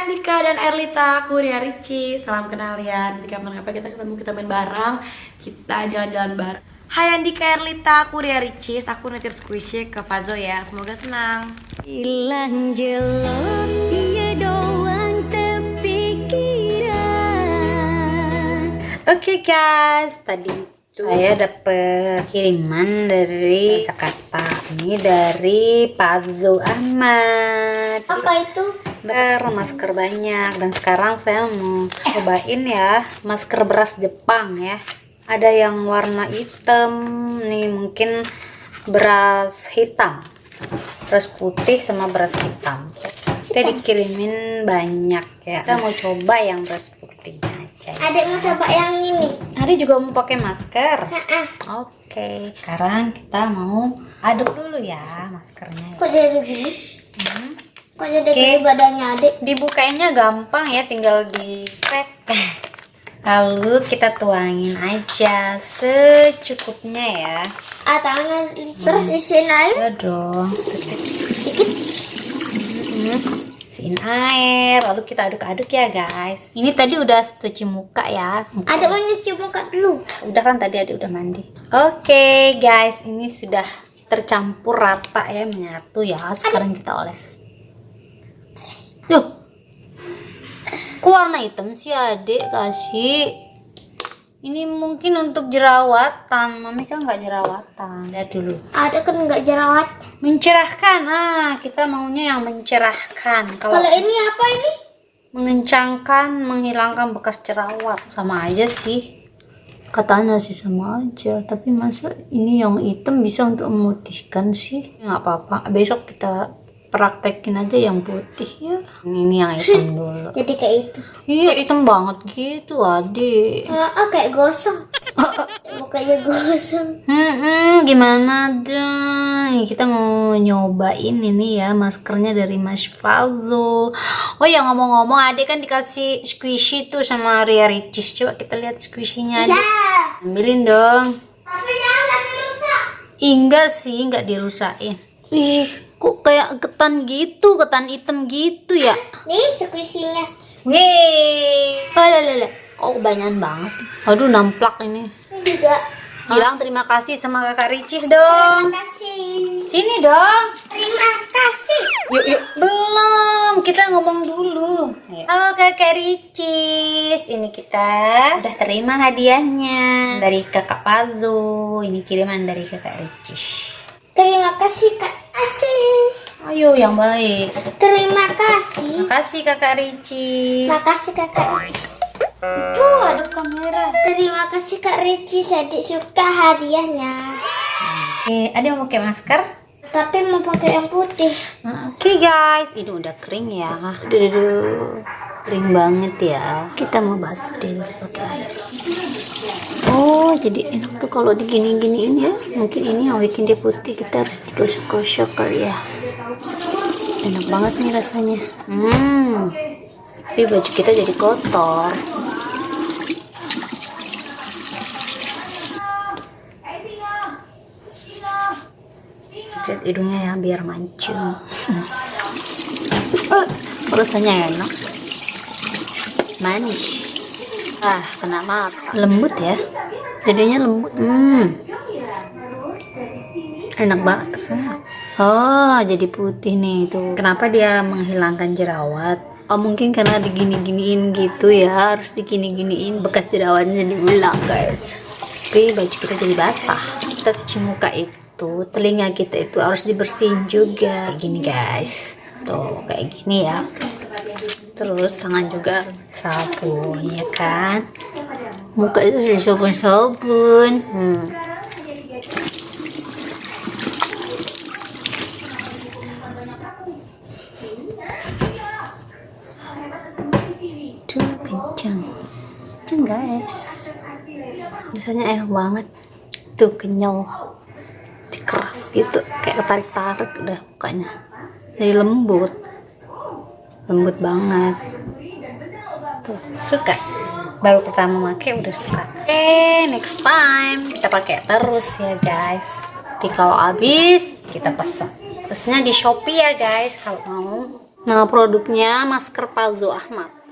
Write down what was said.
Andika dan Erlita, aku Ria Ricci. Salam kenal ya. Nanti kapan-kapan kita ketemu, kita main bareng, kita jalan-jalan bareng. Hai Andika, Erlita, aku Ria Ricci. Aku nitip squishy ke Fazo ya. Semoga senang. Ilang jelot iya doang terpikiran. Oke guys, tadi saya dapet kiriman dari Jakarta. Ini dari Fazo Ahmad. Apa itu? Masker banyak, dan sekarang saya mau cobain ya masker beras Jepang ya. Ada yang warna hitam nih, mungkin beras hitam, beras putih sama beras hitam. Kita dikirimin banyak ya. Kita mau coba yang beras putihnya aja ya. Adek mau coba yang ini. Adik juga mau pakai masker. Oke. Sekarang kita mau aduk dulu ya maskernya. Kok jadi gini? Kok jadi Oke. gini badannya adek? Dibukainya gampang ya, tinggal di pack. Lalu kita tuangin aja secukupnya ya. Tangannya terus isiin air. Ya dong. Terus Dikit. isiin air, lalu kita aduk-aduk ya guys. Ini tadi udah cuci muka ya. Adek mau nyuci muka dulu. Udah kan tadi adik udah mandi. Oke guys, ini sudah tercampur rata ya, menyatu ya. Sekarang kita oles. Loh, kok warna hitam sih adik? Kasih. Ini mungkin untuk jerawatan. Mami kan nggak jerawatan. Lihat dulu. Adek kan nggak jerawat. Mencerahkan. Nah, kita maunya yang mencerahkan. Kalau ini apa ini? Mengencangkan, menghilangkan bekas jerawat. Sama aja sih. Katanya sih sama aja. Tapi masa ini yang hitam bisa untuk memutihkan sih? Nggak apa-apa. Besok kita praktekin aja yang putih ya. Ini yang hitam dulu. Jadi kayak itu. Iya, hitam banget gitu adik. Kayak gosong. Mukanya gosong. Gimana dong? Kita mau nyobain ini ya maskernya dari Mas Fazo. Oh ya, ngomong-ngomong adik kan dikasih squishy tuh sama Ria Ricis. Coba kita lihat squishy-nya adik. Ambilin dong. Tapi jangan sampai rusak. Enggak sih, enggak dirusain. Ih, kok kayak ketan gitu, ketan hitam gitu ya. Nih squishy-nya. Wih, lala, kok kebanyakan banget. Aduh, namplak ini. Ini juga. Bilang terima kasih sama kakak Ricis dong. Terima kasih. Sini dong. Terima kasih. Yuk, belum. Kita ngomong dulu. Halo kakak Ricis. Ini kita udah terima hadiahnya dari kakak Fazo. Ini kiriman dari kakak Ricis. Terima kasih Kak Asih. Ayo yang baik. Terima kasih. Makasih kakak Ricis. Makasih Kakak Ricis. Itu ada kamera. Terima kasih Kak Ricis. Adik suka hadiahnya. Oke, ada yang mau pakai masker? Tapi mau pakai yang putih. Oke guys, ini udah kering ya. Duh, kering banget ya. Kita mau basuh dulu pakai air. Oh, jadi enak tuh kalau digini-giniin ya. Mungkin ini yang bikin dia putih. Kita harus digosok-gosok kali ya. Enak banget nih rasanya. Tapi baju kita jadi kotor. Lihat hidungnya ya biar mancung. Rasanya enak, manis. Kena mata. Lembut ya, jadinya lembut. Enak banget rasanya. Oh, jadi putih nih tuh. Kenapa dia menghilangkan jerawat? Oh, mungkin karena digini-giniin gitu ya. Harus digini-giniin bekas jerawatnya diulang guys. Tapi baju kita jadi basah. Kita cuci muka itu, telinga kita itu harus dibersihin juga. Kayak gini guys. Tuh, kayak gini ya. Terus tangan juga sabun ya kan. Muka itu harus sabun-sabun. Tuh kencang guys. Biasanya enak banget. Tuh kenyal, keras gitu, kayak ketarik-tarik udah mukanya. Jadi lembut banget. Tuh, suka. Baru pertama pakai udah suka. Next time kita pakai terus ya guys. Jadi kalau habis kita pesan. Pesennya di Shopee ya guys kalau mau. Nama produknya masker palsu Ahmad.